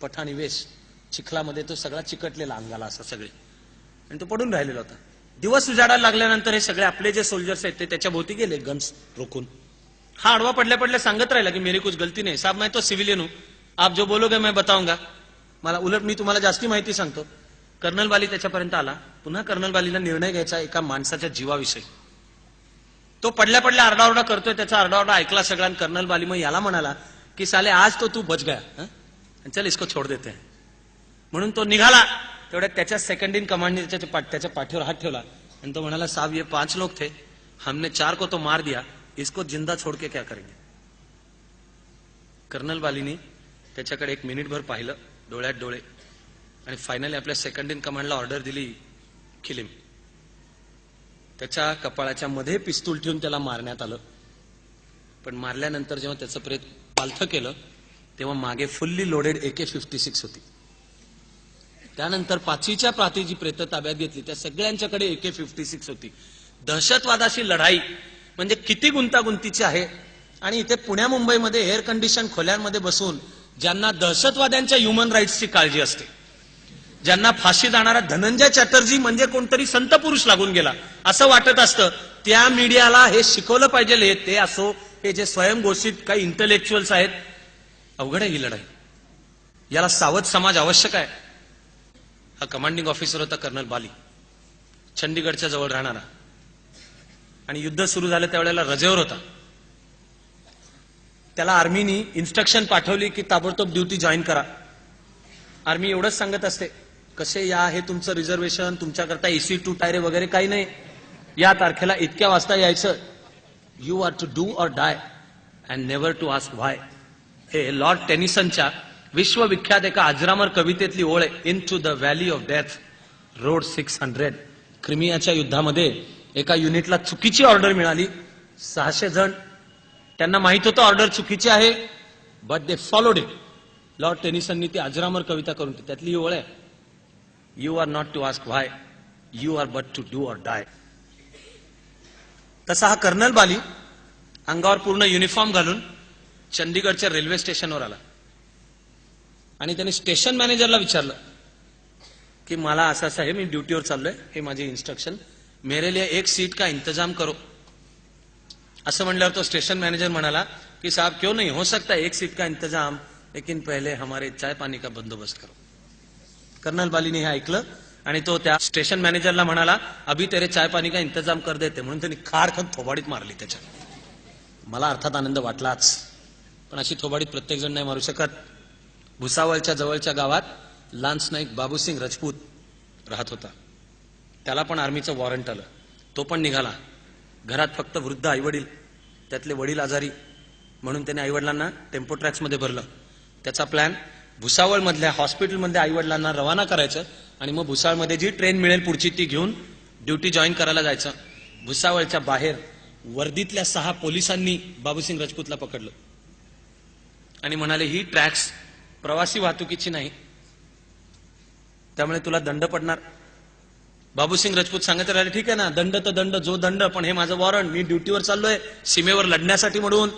पठाणी वेश, चिखलामध्ये तो सगळा चिकटलेला अंगाला असा सगळे, आणि तो पडून राहिलेला होता. दिवस उजाडायला लागल्यानंतर हे सगळे आपले जे सोल्जर्स आहेत ते त्याच्या भोवती गेले गन्स रोखून. हा आडवा पडल्या पडल्या सांगत राहिला की मेरी कुछ गलती नाही साहब, मैं तो सिविलियन हूं, आप जो बोलोगे मैं बताऊंगा. मला उलट मी तुम्हाला जास्ती माहिती सांगतो. कर्नल बाली त्याच्यापर्यंत आला. पुन्हा कर्नल बालीला निर्णय घ्यायचा एका माणसाच्या जीवाविषयी. तो पडल्या पडल्या आरडाओरडा करतोय, त्याचा आरडाओरडा ऐकला सगळा. कर्नल बाली मग याला म्हणाला की साले आज तो तू बच गया, चल इसको छोड़ देते हैं. म्हणून तो निघाला. तेवढ्यात त्याच्या सेकंड इन कमांडने त्याच्या पाठीवर हात ठेवला आणि तो म्हणाला, साहब ये 5 लोग थे, हमने 4 को तो मार दिया, इसको जिंदा छोड़ के क्या करेंगे. कर्नल बालीनी त्याच्याकडे 1 मिनिटभर पाहिलं, डोळ्यात डोळे, आणि फायनली आपल्या सेकंड इन कमांडला ऑर्डर दिली, किलिम. त्याच्या कपाळाच्या मध्ये पिस्तूल ठेवून त्याला मारण्यात आलं. पण मारल्यानंतर जेव्हा त्याचं प्रेत पालथं केलं तेव्हा मागे फुल्ली लोडेड AK-56 होती. त्यानंतर 5वीच्या प्रांतीची प्रेत ताब्यात घेतली, त्या सगळ्यांच्याकडे AK-56 होती. दहशतवादाशी लढाई म्हणजे किती गुंतागुंतीची आहे. आणि इथे पुण्या मुंबईमध्ये एअर कंडिशन खोल्यांमध्ये बसून ज्यांना दहशतवाद्यांच्या ह्युमन राईट्सची काळजी असते, ज्यांना फाशी जाणारा धनंजय चॅटर्जी म्हणजे कोणतरी संत पुरुष लागून गेला असं वाटत असतं, त्या मीडियाला हे शिकवलं पाहिजे. ते असो हे जे स्वयंघोषित काही इंटलेक्च्युअल्स आहेत. अवघड आहे ही लढाई, याला सावध समाज आवश्यक आहे. हा कमांडिंग ऑफिसर होता कर्नल बाली, चंडीगडच्या जवळ राहणारा, आणि युद्ध सुरू झालं त्यावेळेला रजेवर होता. त्याला आर्मीनी इन्स्ट्रक्शन पाठवली की ताबडतोब ड्युटी जॉईन करा. आर्मी एवढंच सांगत असते, कसे या, हे तुमचं रिझर्वेशन, तुमच्याकरता AC2 टायरे वगैरे काही नाही, या तारखेला इतक्या वाजता यायचं. You are to do or die and never to ask why. हे लॉर्ड टेनिसनच्या विश्वविख्यात एका अजरामर कवितेतली ओळ आहे. Into the valley of death rode 600. क्रिमियाच्या युद्धामध्ये एका युनिटला चुकीची ऑर्डर मिळाली. 600 जण, त्यांना माहित होतं ऑर्डर चुकीची आहे, but they followed it. Lord टेनिसननी ती अजरामर कविता करून त्यातली ही ओळ आहे, you are not to ask why, you are but to do or die. तसा हा कर्नल बाली अंगावर पूर्ण युनिफॉर्म घालून चंदीगडच्या रेल्वे स्टेशनवर आला आणि त्यांनी स्टेशन मॅनेजरला विचारलं की मला असं असं आहे, मी ड्युटीवर चाललोय, हे माझे इन्स्ट्रक्शन, मेरे लिए 1 सीट का इंतजाम करो. असं म्हणल्यावर तो स्टेशन मॅनेजर म्हणाला की साहब क्यों नहीं, हो सकता है 1 सीट का इंतजाम, लेकिन पहले हमारे चाय पानी का बंदोबस्त करो. कर्नल बालीने हे ऐकलं आणि तो त्या स्टेशन मॅनेजरला म्हणाला, अभी तेरे चाय पानी का इंतजाम कर देते. म्हणून त्यांनी खारखन थोबाडीत मारली त्याच्या. मला अर्थात आनंद वाटलाच, पण अशी थोबाडीत प्रत्येक जण नाही मारू शकत. भुसावळच्या जवळच्या गावात लान्स नाईक बाबूसिंग राजपूत राहत होता. त्याला पण आर्मीचं वॉरंट आलं, तो पण निघाला. घरात फक्त वृद्ध आईवडील, त्यातले वडील आजारी, म्हणून त्याने आईवडिलांना टेम्पो ट्रॅक्समध्ये भरलं. त्याचा प्लॅन भुसावळमधल्या हॉस्पिटलमध्ये आईवडिलांना रवाना करायचं आणि मग भुसावळमध्ये जी ट्रेन मिळेल पुढची ती घेऊन ड्युटी जॉईन करायला जायचं. भुसावळच्या बाहेर वर्दीतल्या 6 पोलिसांनी बाबूसिंग राजपूतला पकडलं आणि म्हणाले, ही ट्रॅक्स प्रवासी वाहतुकीची नाही, त्यामुळे तुला दंड पडणार. बाबूसिंग राजपूत सांगत राहिले, ठीक आहे ना, दंड तर दंड, जो दंड, पण हे माझं वॉरंट, मी ड्युटीवर चाललोय सीमेवर लढण्यासाठी म्हणून,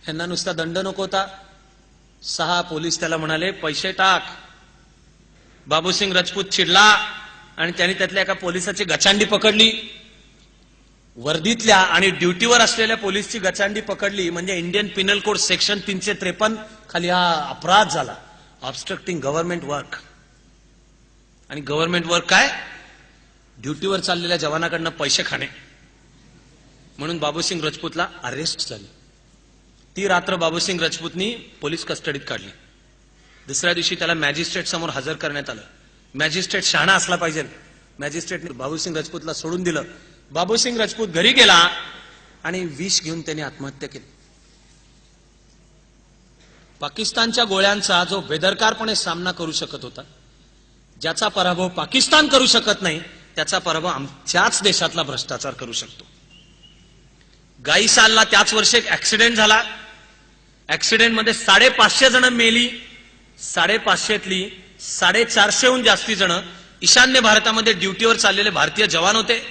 ह्यांना नुसता दंड नको होता. 6 पोलीस त्याला म्हणाले, पैसे टाक. बाबूसिंग राजपूत चिडला आणि त्यांनी त्यातल्या एका पोलिसाची गचांडी पकडली. वर्दीतल्या आणि ड्युटीवर असलेल्या पोलीसची गचांडी पकडली म्हणजे इंडियन पिनल कोड सेक्शन 353 खाली हा अपराध झाला, ऑब्स्ट्रक्टिंग गव्हर्नमेंट वर्क. आणि गव्हर्नमेंट वर्क काय, ड्युटीवर चाललेल्या जवानाकडनं पैसे खाणे. म्हणून बाबूसिंग राजपूतला अरेस्ट झाली. ती रात्र बाबूसिंग राजपूतनी पोलीस कस्टडीत काढली. दुसऱ्या दिवशी त्याला मॅजिस्ट्रेट समोर हजर करण्यात आलं. मॅजिस्ट्रेट शहाणा असला पाहिजे. मॅजिस्ट्रेटने बाबूसिंग राजपूतला सोडून दिलं. बाबूसिंग राजपूत घरी गेला आणि विष घेऊन त्याने आत्महत्या केली. पाकिस्तानच्या गोळ्यांचा जो बेदरकारपणे सामना करू शकत होता, ज्याचा पराभव पाकिस्तान करू शकत नाही, त्याचा पराभव आमच्याच देशातला भ्रष्टाचार करू शकतो. गाईसालला त्याच वर्षी एक ऍक्सिडेंट झाला. ऍक्सिडेंटमध्ये 550 जण मेली. 550तली 450हून जास्ती जण ईशान्य भारतामध्ये ड्युटीवर चाललेले भारतीय जवान होते.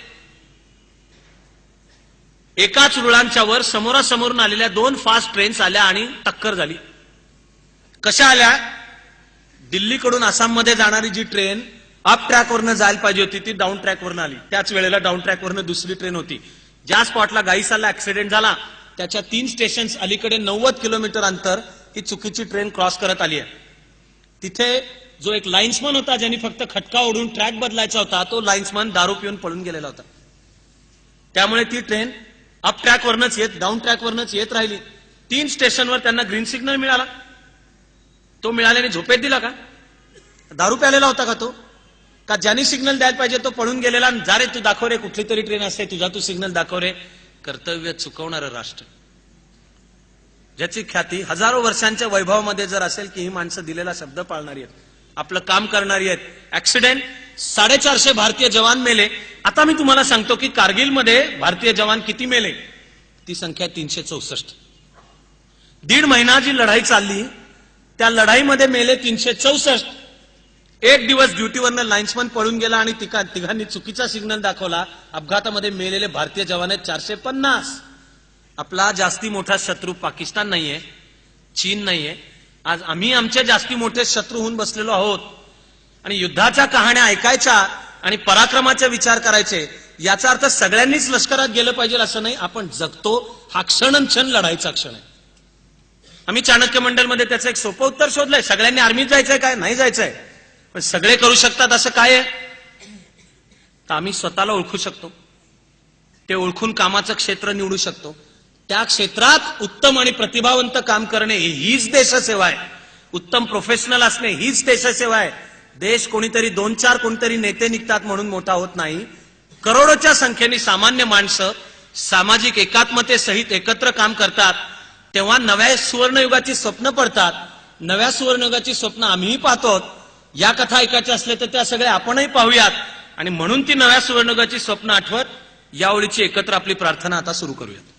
एकाच रुळांच्या वर समोरासमोरून आलेल्या 2 फास्ट ट्रेन्स आल्या आणि टक्कर झाली. कशा आल्या, दिल्लीकडून आसाममध्ये जाणारी जी ट्रेन अप ट्रॅकवरनं जायला पाहिजे होती ती डाऊन ट्रॅकवरनं आली. त्याच वेळेला डाऊन ट्रॅकवरनं दुसरी ट्रेन होती. ज्या स्पॉटला गाईसाला ऍक्सिडेंट झाला त्याच्या 3 स्टेशन्स अलीकडे 90 किलोमीटर अंतर ही चुकीची ट्रेन क्रॉस करत आली आहे. तिथे जो एक लाईन्समन होता ज्यांनी फक्त खटका ओढून ट्रॅक बदलायचा होता तो लाईन्समन दारू पिऊन पळून गेलेला होता. त्यामुळे ती ट्रेन अप ट्रॅकवरनच येत डाऊन ट्रॅकवरनच येत राहिली. 3 स्टेशनवर त्यांना ग्रीन सिग्नल मिळाला. तो मिळाल्याने झोपेत दिला का? दारू प्यालेला होता का तो? का ज्यांनी सिग्नल द्यायला पाहिजे तो पळून गेलेला, जा रे तू दाखव रे, कुठली तरी ट्रेन असते तुझा तू सिग्नल दाखव रे. कर्तव्य चुकवणारं राष्ट्र ज्याची ख्याती हजारो वर्षांच्या वैभवामध्ये जर असेल की ही माणसं दिलेला शब्द पाळणारी आहेत, आपलं काम करणारी आहेत. ऍक्सिडेंट 450 भारतीय जवान मेले. आता मी तुम्हाला सांगतो की कारगिलमध्ये भारतीय जवान किती मेले. ती संख्या 364. 1.5 महिना जी लढाई चालली त्या लढाईमध्ये मेले 364. एक दिवस ड्युटीवरनं लाईन्समन पळून गेला आणि तिघांनी चुकीचा सिग्नल दाखवला. अपघातामध्ये मेलेले भारतीय जवान आहेत 450. आपला जास्ती मोठा शत्रू पाकिस्तान नाहीये, चीन नाहीये. आज आम्ही आमचे जास्ती मोठे शत्रू होऊन बसलेलो आहोत आणि युद्धाच्या कहाण्या ऐकायच्या आणि पराक्रमाचे विचार करायचे. याचा अर्थ सगळ्यांनीच लष्करात गेलं पाहिजे असं नाही. आपण जगतो हा क्षण लढाईचा क्षण आहे. आम्ही चाणक्य मंडलमध्ये त्याचं एक सोपं उत्तर शोधलंय. सगळ्यांनी आर्मीत जायचंय काय? नाही जायचंय. पण सगळे करू शकतात असं काय आहे? तर आम्ही स्वतःला ओळखू शकतो. ते ओळखून कामाचं क्षेत्र निवडू शकतो. त्या क्षेत्रात उत्तम आणि प्रतिभावंत काम करणे हीच देशसेवा आहे. उत्तम प्रोफेशनल असणे हीच देशसेवा आहे. देश कोणीतरी 2-4 कोणीतरी नेते निघतात म्हणून मोठा होत नाही. करोडोच्या संख्येने सामान्य माणसं सामाजिक एकात्मतेसहित एकत्र काम करतात तेव्हा नव्या सुवर्णयुगाची स्वप्न पडतात. नव्या सुवर्णयुगाची स्वप्न आम्हीही पाहतो. या कथा ऐकायच्या असल्या तर त्या सगळ्या आपणही पाहूयात आणि म्हणून ती नव्या सुवर्णयुगाची स्वप्न आठवत या ओळीची एकत्र आपली प्रार्थना आता सुरू करूयात.